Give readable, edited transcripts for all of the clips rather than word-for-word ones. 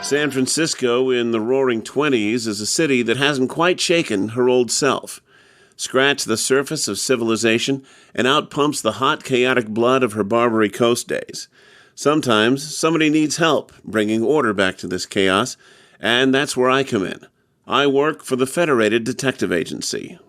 San Francisco in the roaring 20s is a city that hasn't quite shaken her old self. Scratch the surface of civilization, and out pumps the hot, chaotic blood of her Barbary Coast days. Sometimes somebody needs help bringing order back to this chaos, and that's where I come in. I work for the Federated Detective Agency.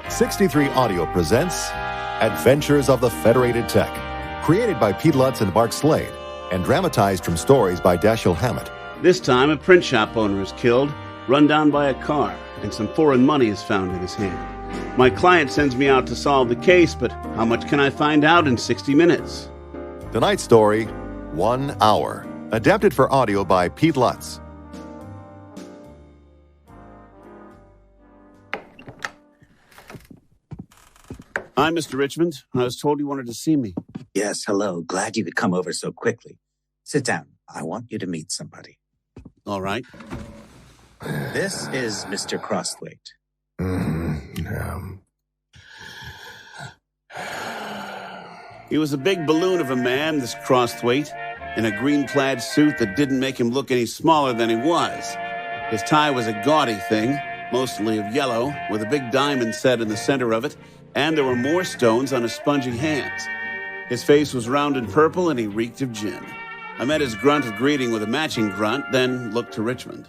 '63 Audio presents Adventures of the Federated Tec, created by Pete Lutz and Mark Slade, and dramatized from stories by Dashiell Hammett. This time, a print shop owner is killed, run down by a car, and some foreign money is found in his hand. My client sends me out to solve the case, but how much can I find out in 60 minutes? Tonight's story, 1 Hour, adapted for audio by Pete Lutz. Hi, Mr. Richmond. I was told you wanted to see me. Yes, hello. Glad you could come over so quickly. Sit down. I want you to meet somebody. All right. This is Mr. Crosthwaite. He was a big balloon of a man, this Crosthwaite, in a green-plaid suit that didn't make him look any smaller than he was. His tie was a gaudy thing, mostly of yellow, with a big diamond set in the center of it, and there were more stones on his spongy hands. His face was round and purple, and he reeked of gin. I met his grunt of greeting with a matching grunt, then looked to Richmond.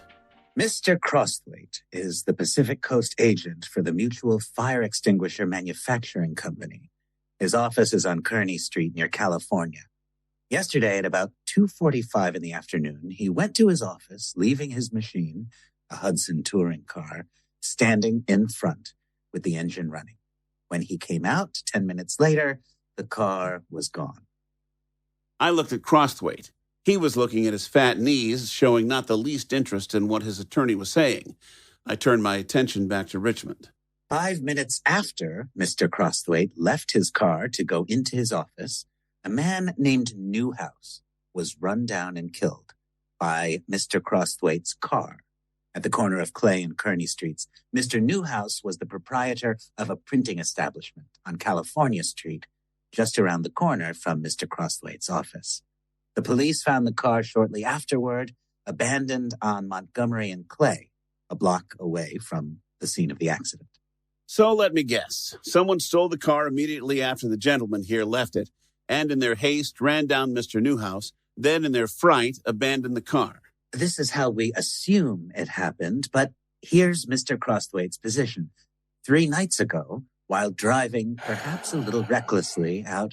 Mr. Crosthwaite is the Pacific Coast agent for the Mutual Fire Extinguisher Manufacturing Company. His office is on Kearny Street near California. Yesterday at about 2:45 in the afternoon, he went to his office, leaving his machine, a Hudson touring car, standing in front with the engine running. When he came out 10 minutes later, the car was gone. I looked at Crosthwaite. He was looking at his fat knees, showing not the least interest in what his attorney was saying. I turned my attention back to Richmond. 5 minutes after Mr. Crosthwaite left his car to go into his office, a man named Newhouse was run down and killed by Mr. Crosthwaite's car. At the corner of Clay and Kearny Streets, Mr. Newhouse was the proprietor of a printing establishment on California Street, just around the corner from Mr. Crosthwaite's office. The police found the car shortly afterward, abandoned on Montgomery and Clay, a block away from the scene of the accident. So let me guess. Someone stole the car immediately after the gentleman here left it, and in their haste ran down Mr. Newhouse, then in their fright abandoned the car. This is how we assume it happened, but here's Mr. Crosthwaite's position. 3 nights ago, while driving perhaps a little recklessly out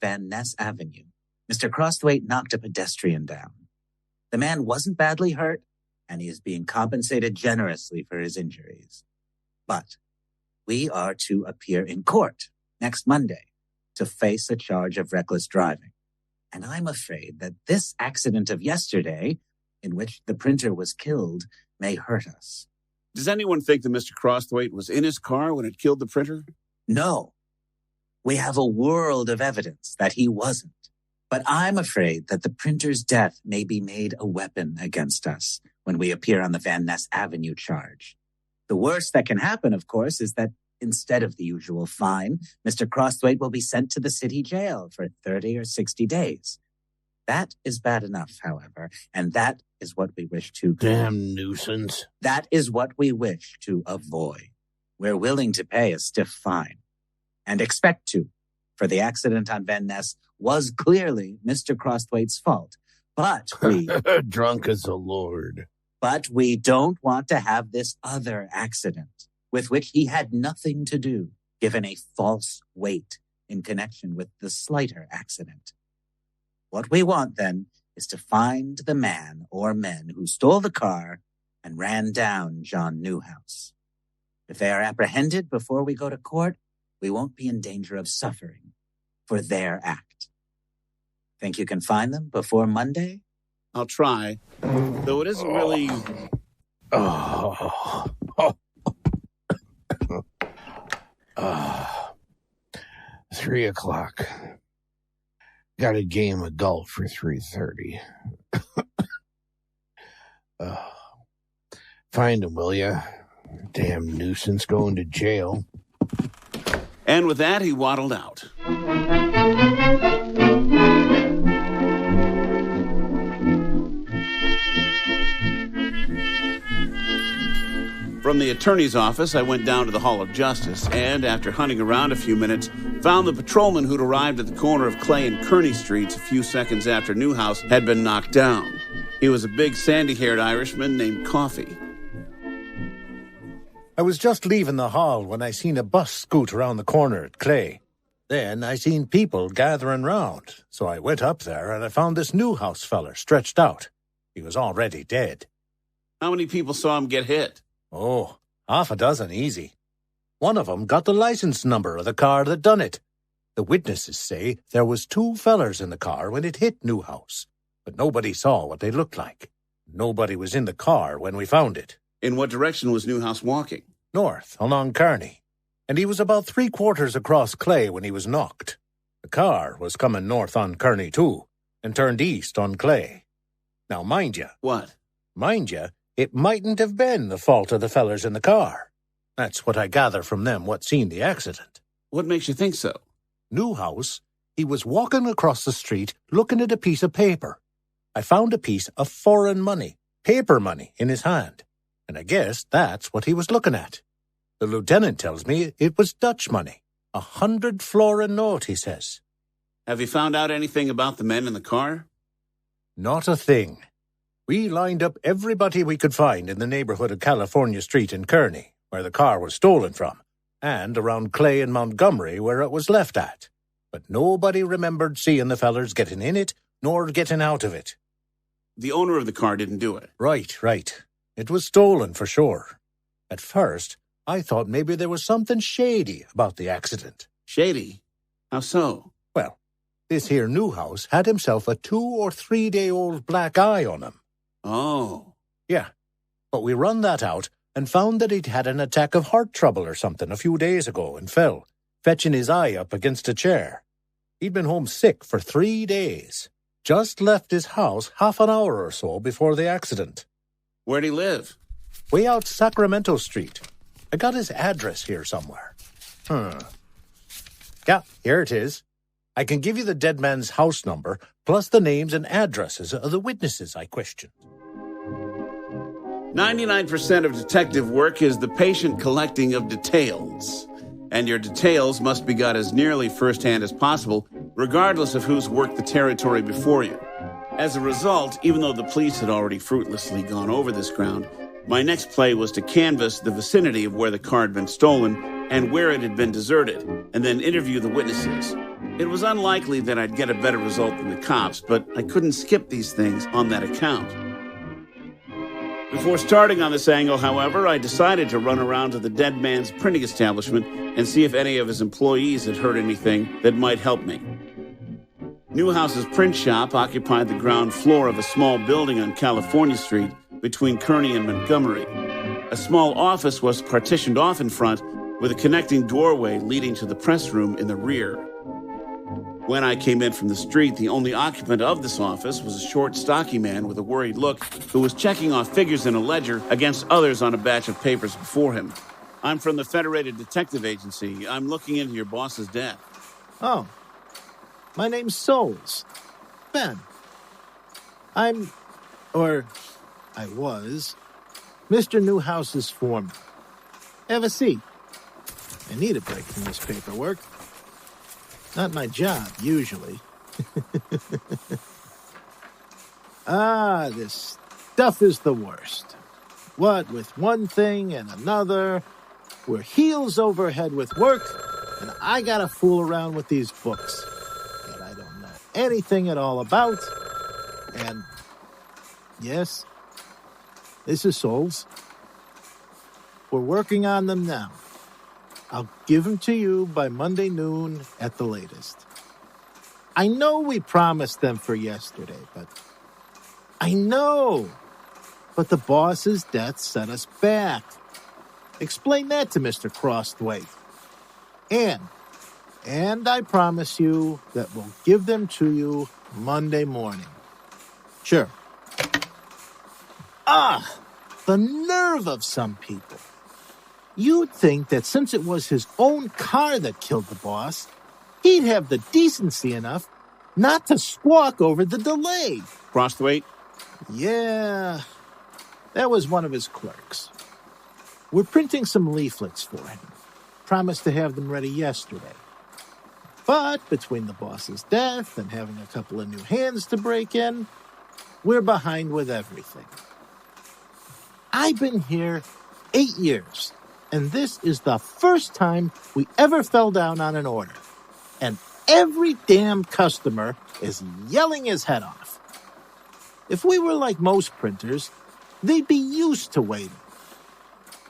Van Ness Avenue, Mr. Crosthwaite knocked a pedestrian down. The man wasn't badly hurt, and he is being compensated generously for his injuries. But we are to appear in court next Monday to face a charge of reckless driving. And I'm afraid that this accident of yesterday, in which the printer was killed, may hurt us. Does anyone think that Mr. Crosthwaite was in his car when it killed the printer? No. We have a world of evidence that he wasn't. But I'm afraid that the printer's death may be made a weapon against us when we appear on the Van Ness Avenue charge. The worst that can happen, of course, is that instead of the usual fine, Mr. Crosthwaite will be sent to the city jail for 30 or 60 days. That is bad enough, however, and that is what we wish to... Damn nuisance. That is what we wish to avoid. We're willing to pay a stiff fine, and expect to, for the accident on Van Ness was clearly Mr. Crosthwaite's fault. But we... Drunk as a lord. But we don't want to have this other accident, with which he had nothing to do, given a false weight in connection with the slighter accident. What we want, then, is to find the man or men who stole the car and ran down John Newhouse. If they are apprehended before we go to court, we won't be in danger of suffering for their act. Think you can find them before Monday? I'll try, though it isn't really... 3 o'clock. Got a game of golf for 3:30. Find him, will ya? Damn nuisance going to jail. And with that, he waddled out. From the attorney's office, I went down to the Hall of Justice and, after hunting around a few minutes, found the patrolman who'd arrived at the corner of Clay and Kearney Streets a few seconds after Newhouse had been knocked down. He was a big, sandy-haired Irishman named Coffee. I was just leaving the hall when I seen a bus scoot around the corner at Clay. Then I seen people gathering round, so I went up there and I found this Newhouse feller stretched out. He was already dead. How many people saw him get hit? Oh, half a dozen easy. One of 'em got the license number of the car that done it. The witnesses say there was 2 fellers in the car when it hit Newhouse, but nobody saw what they looked like. Nobody was in the car when we found it. In what direction was Newhouse walking? North, along Kearney. And he was about 3/4 across Clay when he was knocked. The car was coming north on Kearney too, and turned east on Clay. Now mind you, What? it mightn't have been the fault of the fellers in the car. That's what I gather from them what seen the accident. What makes you think so? Newhouse, he was walking across the street looking at a piece of paper. I found a piece of foreign money, paper money, in his hand, and I guess that's what he was looking at. The lieutenant tells me it was Dutch money, 100 florin note, he says. Have you found out anything about the men in the car? Not a thing. We lined up everybody we could find in the neighborhood of California Street in Kearney, where the car was stolen from, and around Clay and Montgomery where it was left at. But nobody remembered seeing the fellers getting in it, nor getting out of it. The owner of the car didn't do it. Right. It was stolen for sure. At first, I thought maybe there was something shady about the accident. Shady? How so? Well, this here Newhouse had himself a 2 or 3 day old black eye on him. Oh. Yeah, but we run that out and found that he'd had an attack of heart trouble or something a few days ago and fell, fetching his eye up against a chair. He'd been home sick for 3 days. Just left his house half an hour or so before the accident. Where'd he live? Way out Sacramento Street. I got his address here somewhere. Yeah, here it is. I can give you the dead man's house number, plus the names and addresses of the witnesses I questioned. 99% of detective work is the patient collecting of details. And your details must be got as nearly firsthand as possible, regardless of who's worked the territory before you. As a result, even though the police had already fruitlessly gone over this ground, my next play was to canvass the vicinity of where the car had been stolen and where it had been deserted, and then interview the witnesses. It was unlikely that I'd get a better result than the cops, but I couldn't skip these things on that account. Before starting on this angle, however, I decided to run around to the dead man's printing establishment and see if any of his employees had heard anything that might help me. Newhouse's print shop occupied the ground floor of a small building on California Street between Kearney and Montgomery. A small office was partitioned off in front with a connecting doorway leading to the press room in the rear. When I came in from the street, the only occupant of this office was a short, stocky man with a worried look who was checking off figures in a ledger against others on a batch of papers before him. I'm from the Federated Detective Agency. I'm looking into your boss's death. Oh, my name's Souls. Ben. I was, Mr. Newhouse's foreman. Have a seat. I need a break from this paperwork. Not my job, usually. This stuff is the worst. What with one thing and another, we're heels over head with work, and I gotta fool around with these books that I don't know anything at all about. And, yes, this is Souls. We're working on them now. I'll give them to you by Monday noon at the latest. I know we promised them for yesterday, but the boss's death set us back. Explain that to Mr. Crossthwaite. And I promise you that we'll give them to you Monday morning. Sure. The nerve of some people. You'd think that since it was his own car that killed the boss, he'd have the decency enough not to squawk over the delay. Crossthwaite? Yeah, that was one of his clerks. We're printing some leaflets for him. Promised to have them ready yesterday. But between the boss's death and having a couple of new hands to break in, we're behind with everything. I've been here 8 years, and this is the first time we ever fell down on an order. And every damn customer is yelling his head off. If we were like most printers, they'd be used to waiting.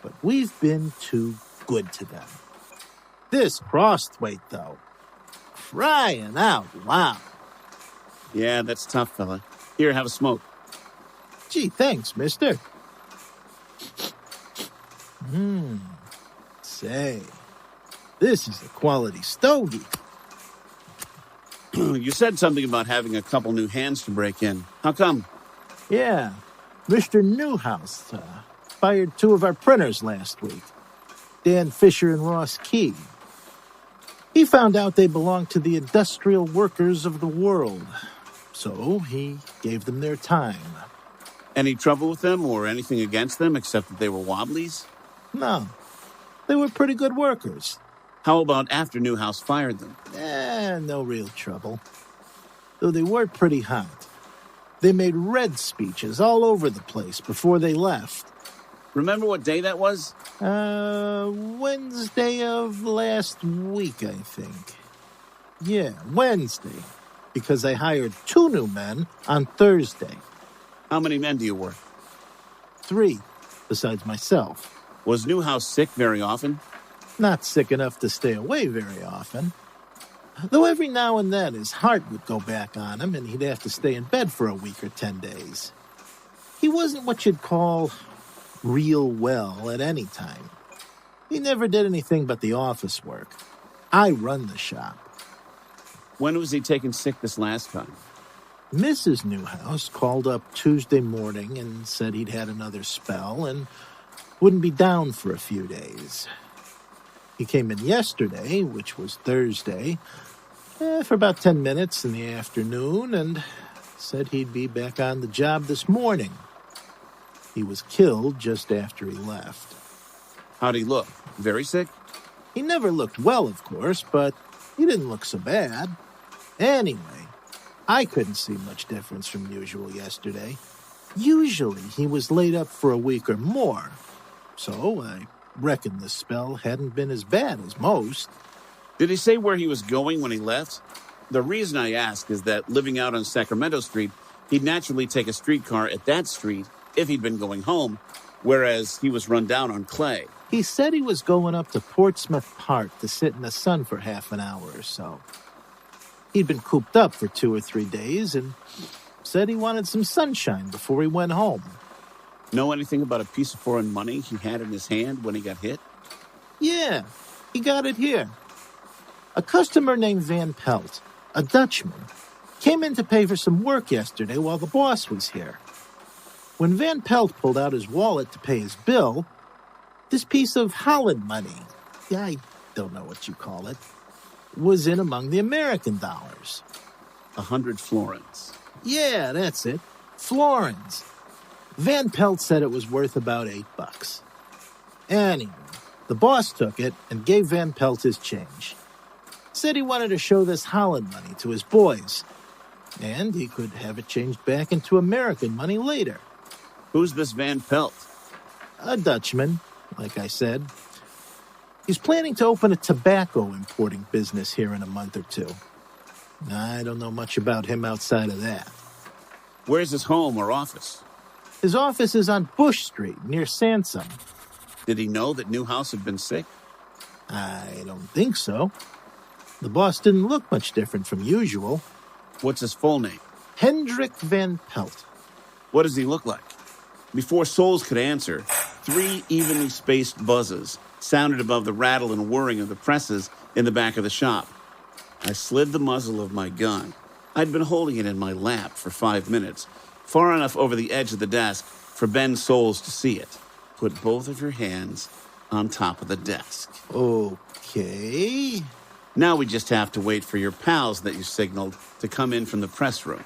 But we've been too good to them. This Crossthwaite, though, crying out loud. Yeah, that's tough, fella. Here, have a smoke. Gee, thanks, mister. Say, this is a quality stogie. You said something about having a couple new hands to break in. How come? Yeah, Mr. Newhouse fired 2 of our printers last week, Dan Fisher and Ross Key. He found out they belonged to the industrial workers of the world, so he gave them their time. Any trouble with them or anything against them except that they were wobblies? No, they were pretty good workers. How about after Newhouse fired them? No real trouble. Though they were pretty hot. They made red speeches all over the place before they left. Remember what day that was? Wednesday of last week, I think. Yeah, Wednesday. Because I hired 2 new men on Thursday. How many men do you work? 3, besides myself. Was Newhouse sick very often? Not sick enough to stay away very often. Though every now and then his heart would go back on him and he'd have to stay in bed for a week or 10 days. He wasn't what you'd call real well at any time. He never did anything but the office work. I run the shop. When was he taken sick this last time? Mrs. Newhouse called up Tuesday morning and said he'd had another spell and wouldn't be down for a few days. He came in yesterday, which was Thursday, for about 10 minutes in the afternoon and said he'd be back on the job this morning. He was killed just after he left. How'd he look? Very sick? He never looked well, of course, but he didn't look so bad. Anyway, I couldn't see much difference from usual yesterday. Usually he was laid up for a week or more, so I reckon the spell hadn't been as bad as most. Did he say where he was going when he left? The reason I ask is that living out on Sacramento Street, he'd naturally take a streetcar at that street if he'd been going home, whereas he was run down on Clay. He said he was going up to Portsmouth Park to sit in the sun for half an hour or so. He'd been cooped up for 2 or 3 days and said he wanted some sunshine before he went home. Know anything about a piece of foreign money he had in his hand when he got hit? Yeah, he got it here. A customer named Van Pelt, a Dutchman, came in to pay for some work yesterday while the boss was here. When Van Pelt pulled out his wallet to pay his bill, this piece of Holland money, I don't know what you call it, was in among the American dollars. 100 florins. Yeah, that's it. Florins. Van Pelt said it was worth about $8. Anyway, the boss took it and gave Van Pelt his change. Said he wanted to show this Holland money to his boys, and he could have it changed back into American money later. Who's this Van Pelt? A Dutchman, like I said. He's planning to open a tobacco importing business here in a month or 2. I don't know much about him outside of that. Where's his home or office? His office is on Bush Street, near Sansom. Did he know that Newhouse had been sick? I don't think so. The boss didn't look much different from usual. What's his full name? Hendrik Van Pelt. What does he look like? Before Souls could answer, 3 evenly spaced buzzes sounded above the rattle and whirring of the presses in the back of the shop. I slid the muzzle of my gun. I'd been holding it in my lap for 5 minutes, far enough over the edge of the desk for Ben Souls to see it. Put both of your hands on top of the desk. Okay. Now we just have to wait for your pals that you signaled to come in from the press room.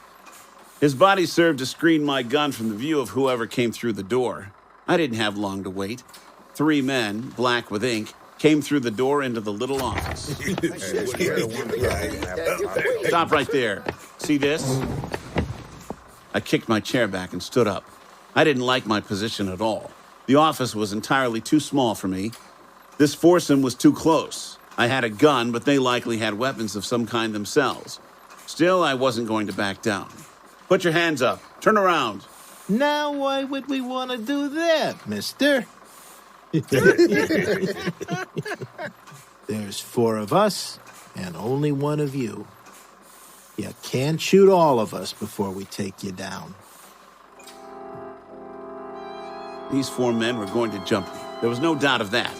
His body served to screen my gun from the view of whoever came through the door. I didn't have long to wait. 3 men, black with ink, came through the door into the little office. Stop right there. See this? I kicked my chair back and stood up. I didn't like my position at all. The office was entirely too small for me. This foursome was too close. I had a gun, but they likely had weapons of some kind themselves. Still, I wasn't going to back down. Put your hands up. Turn around. Now why would we want to do that, mister? There's 4 of us and only 1 of you. You can't shoot all of us before we take you down. These 4 men were going to jump me. There was no doubt of that.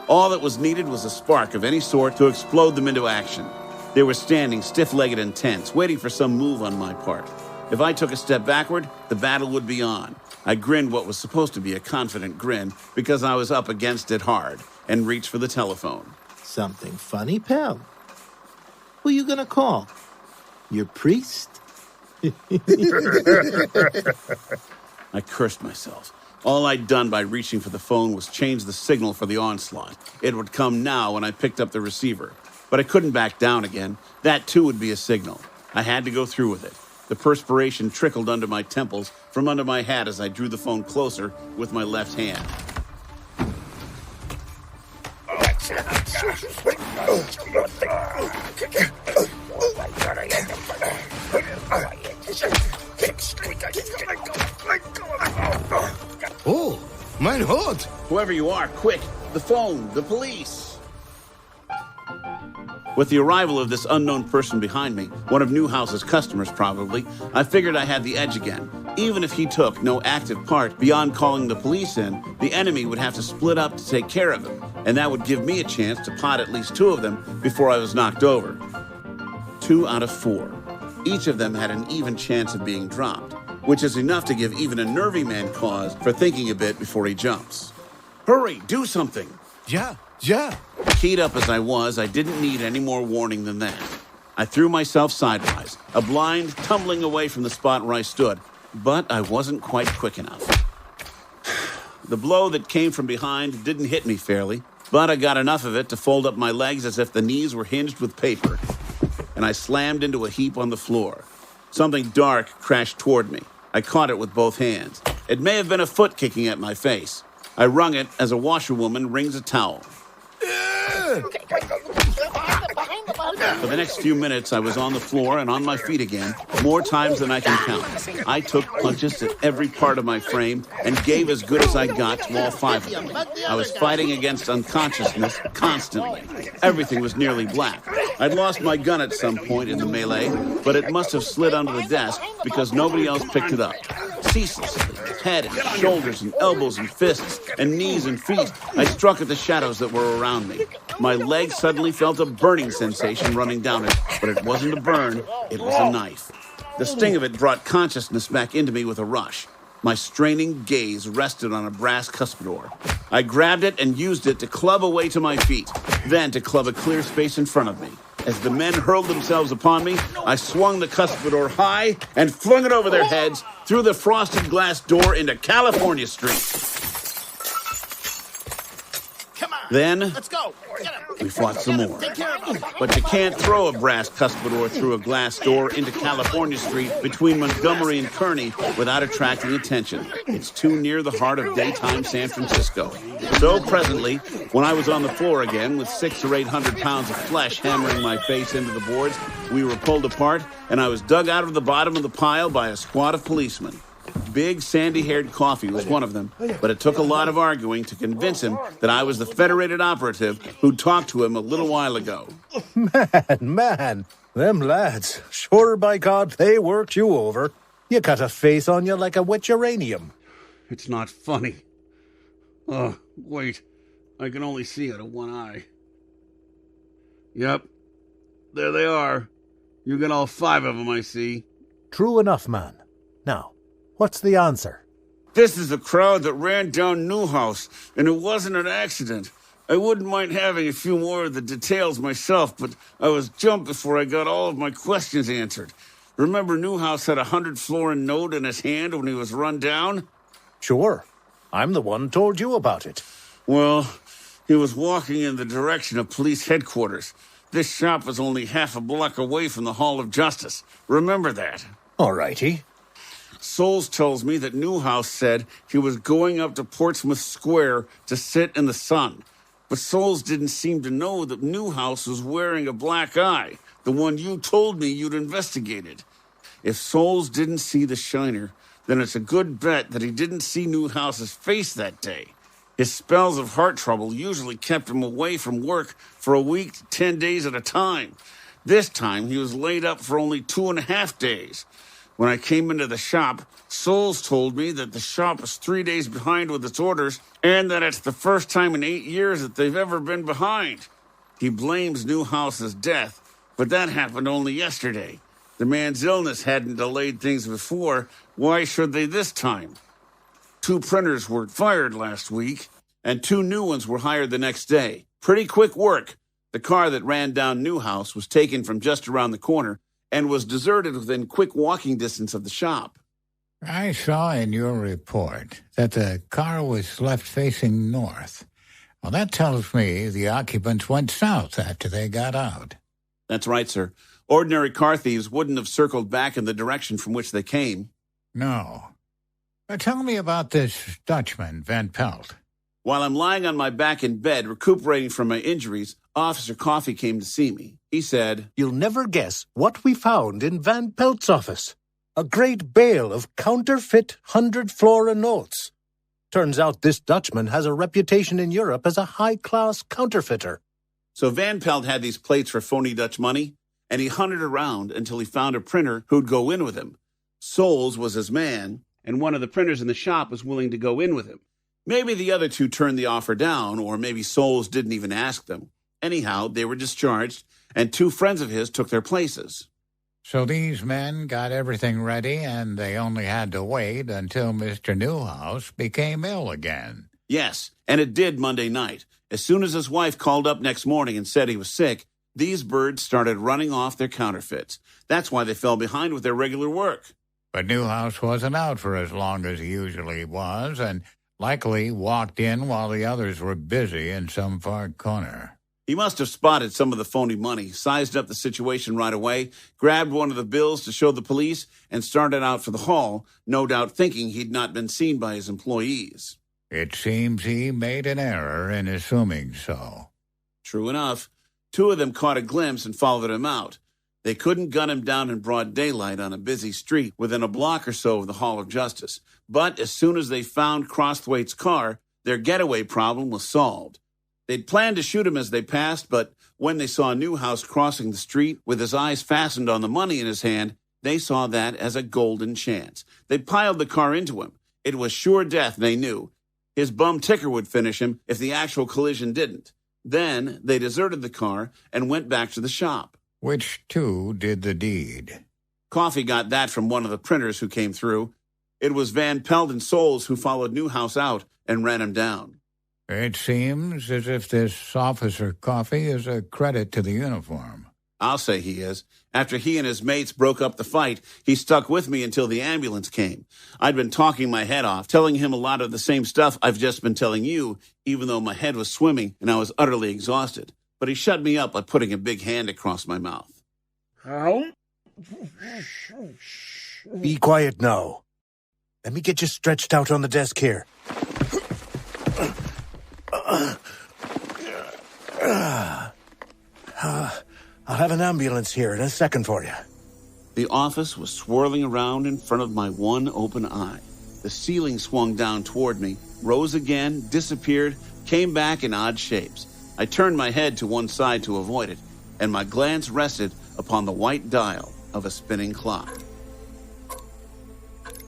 All that was needed was a spark of any sort to explode them into action. They were standing stiff-legged and tense, waiting for some move on my part. If I took a step backward, the battle would be on. I grinned what was supposed to be a confident grin because I was up against it hard and reached for the telephone. Something funny, pal? Who you gonna call? Your priest? I cursed myself. All I'd done by reaching for the phone was change the signal for the onslaught. It would come now when I picked up the receiver. But I couldn't back down again. That too would be a signal. I had to go through with it. The perspiration trickled under my temples from under my hat as I drew the phone closer with my left hand. Oh, mein Hut! Whoever you are, quick! The phone! The police! With the arrival of this unknown person behind me, one of Newhouse's customers probably, I figured I had the edge again. Even if he took no active part beyond calling the police in, the enemy would have to split up to take care of him, and that would give me a chance to pot at least 2 of them before I was knocked over. 2 out of 4. Each of them had an even chance of being dropped, which is enough to give even a nervy man cause for thinking a bit before he jumps. Hurry, do something! Ja. Keyed up as I was, I didn't need any more warning than that. I threw myself sidewise, a blind tumbling away from the spot where I stood, but I wasn't quite quick enough. The blow that came from behind didn't hit me fairly, but I got enough of it to fold up my legs as if the knees were hinged with paper, and I slammed into a heap on the floor. Something dark crashed toward me. I caught it with both hands. It may have been a foot kicking at my face. I wrung it as a washerwoman wrings a towel. For the next few minutes, I was on the floor and on my feet again, more times than I can count. I took punches at every part of my frame and gave as good as I got to all 5 of them. I was fighting against unconsciousness constantly. Everything was nearly black. I'd lost my gun at some point in the melee, but it must have slid under the desk because nobody else picked it up. Ceaselessly, head and shoulders and elbows and fists and knees and feet, I struck at the shadows that were around me. My leg suddenly felt a burning sensation running down it, but it wasn't a burn, it was a knife. The sting of it brought consciousness back into me with a rush. My straining gaze rested on a brass cuspidor. I grabbed it and used it to club away to my feet, then to club a clear space in front of me. As the men hurled themselves upon me, I swung the cuspidor high and flung it over their heads through the frosted glass door into California Street. Then, Let's go. we fought some more. But you can't throw a brass cuspidor through a glass door into California Street between Montgomery and Kearny without attracting attention. It's too near the heart of daytime San Francisco. So presently, when I was on the floor again with 600 or 800 pounds of flesh hammering my face into the boards, we were pulled apart, and I was dug out of the bottom of the pile by a squad of policemen. Big, sandy-haired Coffee was one of them, but it took a lot of arguing to convince him that I was the Federated operative who talked to him a little while ago. Man, them lads, sure by God, they worked you over. You got a face on you like a wet uranium. It's not funny. Oh, wait. I can only see out of one eye. Yep. There they are. You got all 5 of them, I see. True enough, man. Now, what's the answer? This is the crowd that ran down Newhouse, and it wasn't an accident. I wouldn't mind having a few more of the details myself, but I was jumped before I got all of my questions answered. Remember Newhouse had a 100-florin note in his hand when he was run down? Sure. I'm the one told you about it. Well, he was walking in the direction of police headquarters. This shop was only half a block away from the Hall of Justice. Remember that. All righty. Souls tells me that Newhouse said he was going up to Portsmouth Square to sit in the sun. But Souls didn't seem to know that Newhouse was wearing a black eye, the one you told me you'd investigated. If Souls didn't see the shiner, then it's a good bet that he didn't see Newhouse's face that day. His spells of heart trouble usually kept him away from work for a week to 10 days at a time. This time, he was laid up for only 2.5 days. When I came into the shop, Souls told me that the shop was 3 days behind with its orders and that it's the first time in 8 years that they've ever been behind. He blames Newhouse's death, but that happened only yesterday. The man's illness hadn't delayed things before. Why should they this time? 2 printers were fired last week, and 2 new ones were hired the next day. Pretty quick work. The car that ran down Newhouse was taken from just around the corner and was deserted within quick walking distance of the shop. I saw in your report that the car was left facing north. Well, that tells me the occupants went south after they got out. That's right, sir. Ordinary car thieves wouldn't have circled back in the direction from which they came. No. Tell me about this Dutchman, Van Pelt. While I'm lying on my back in bed, recuperating from my injuries, Officer Coffey came to see me. He said, You'll never guess what we found in Van Pelt's office. A great bale of counterfeit 100-florin notes. Turns out this Dutchman has a reputation in Europe as a high-class counterfeiter. So Van Pelt had these plates for phony Dutch money, and he hunted around until he found a printer who'd go in with him. Souls was his man, and one of the printers in the shop was willing to go in with him. Maybe the other 2 turned the offer down, or maybe Souls didn't even ask them. Anyhow, they were discharged, and 2 friends of his took their places. So these men got everything ready, and they only had to wait until Mr. Newhouse became ill again. Yes, and it did Monday night. As soon as his wife called up next morning and said he was sick, these birds started running off their counterfeits. That's why they fell behind with their regular work. But Newhouse wasn't out for as long as he usually was, and likely walked in while the others were busy in some far corner. He must have spotted some of the phony money, sized up the situation right away, grabbed one of the bills to show the police, and started out for the hall, no doubt thinking he'd not been seen by his employees. It seems he made an error in assuming so. True enough. 2 of them caught a glimpse and followed him out. They couldn't gun him down in broad daylight on a busy street within a block or so of the Hall of Justice. But as soon as they found Crosthwaite's car, their getaway problem was solved. They'd planned to shoot him as they passed, but when they saw Newhouse crossing the street with his eyes fastened on the money in his hand, they saw that as a golden chance. They piled the car into him. It was sure death, they knew. His bum ticker would finish him if the actual collision didn't. Then they deserted the car and went back to the shop. Which 2 did the deed? Coffey got that from one of the printers who came through. It was Van Pelt and Souls who followed Newhouse out and ran him down. It seems as if this Officer Coffey is a credit to the uniform. I'll say he is. After he and his mates broke up the fight, he stuck with me until the ambulance came. I'd been talking my head off, telling him a lot of the same stuff I've just been telling you, even though my head was swimming and I was utterly exhausted. But he shut me up by putting a big hand across my mouth. Be quiet now. Let me get you stretched out on the desk here. I'll have an ambulance here in a second for you. The office was swirling around in front of my one open eye. The ceiling swung down toward me, rose again, disappeared, came back in odd shapes. I turned my head to one side to avoid it, and my glance rested upon the white dial of a spinning clock.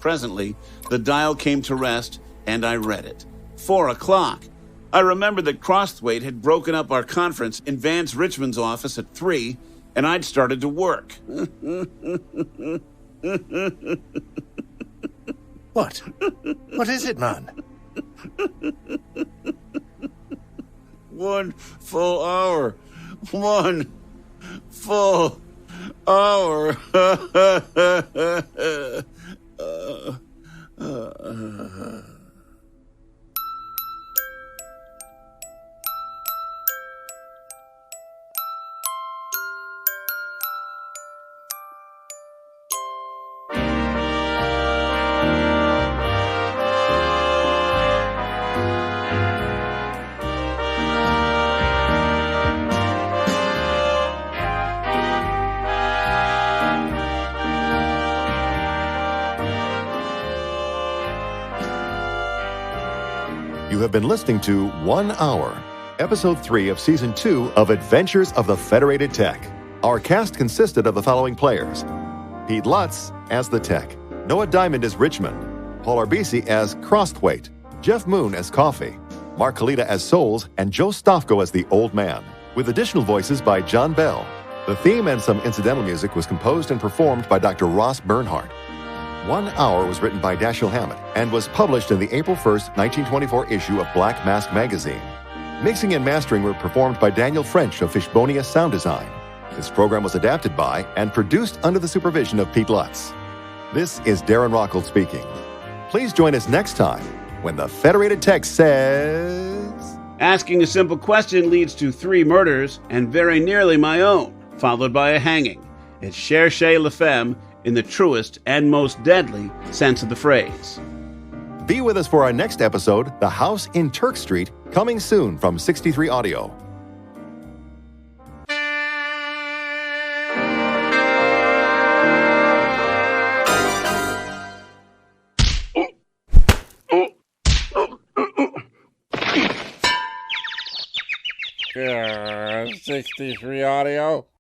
Presently, the dial came to rest, and I read it. 4 o'clock. I remembered that Crosthwaite had broken up our conference in Vance Richmond's office at 3, and I'd started to work. What? What is it, man? 1 full hour. 1 full hour. You have been listening to 1 Hour, Episode 3 of Season 2 of Adventures of the Federated Tec. Our cast consisted of the following players: Pete Lutz as the Tech, Noah Diamond as Richmond, Paul Arbisi as Crosthwaite, Jeff Moon as Coffee, Mark Kalita as Souls, and Joe Stofko as the Old Man, with additional voices by John Bell. The theme and some incidental music was composed and performed by Dr. Ross Bernhardt. 1 Hour was written by Dashiell Hammett and was published in the April 1st, 1924 issue of Black Mask magazine. Mixing and mastering were performed by Daniel French of Fishbonia Sound Design. This program was adapted by and produced under the supervision of Pete Lutz. This is Darren Rockhold speaking. Please join us next time when the Federated Tec says... Asking a simple question leads to 3 murders, and very nearly my own, followed by a hanging. It's cherchez la femme in the truest and most deadly sense of the phrase. Be with us for our next episode, The House in Turk Street, coming soon from 63 Audio. Yeah, 63 Audio.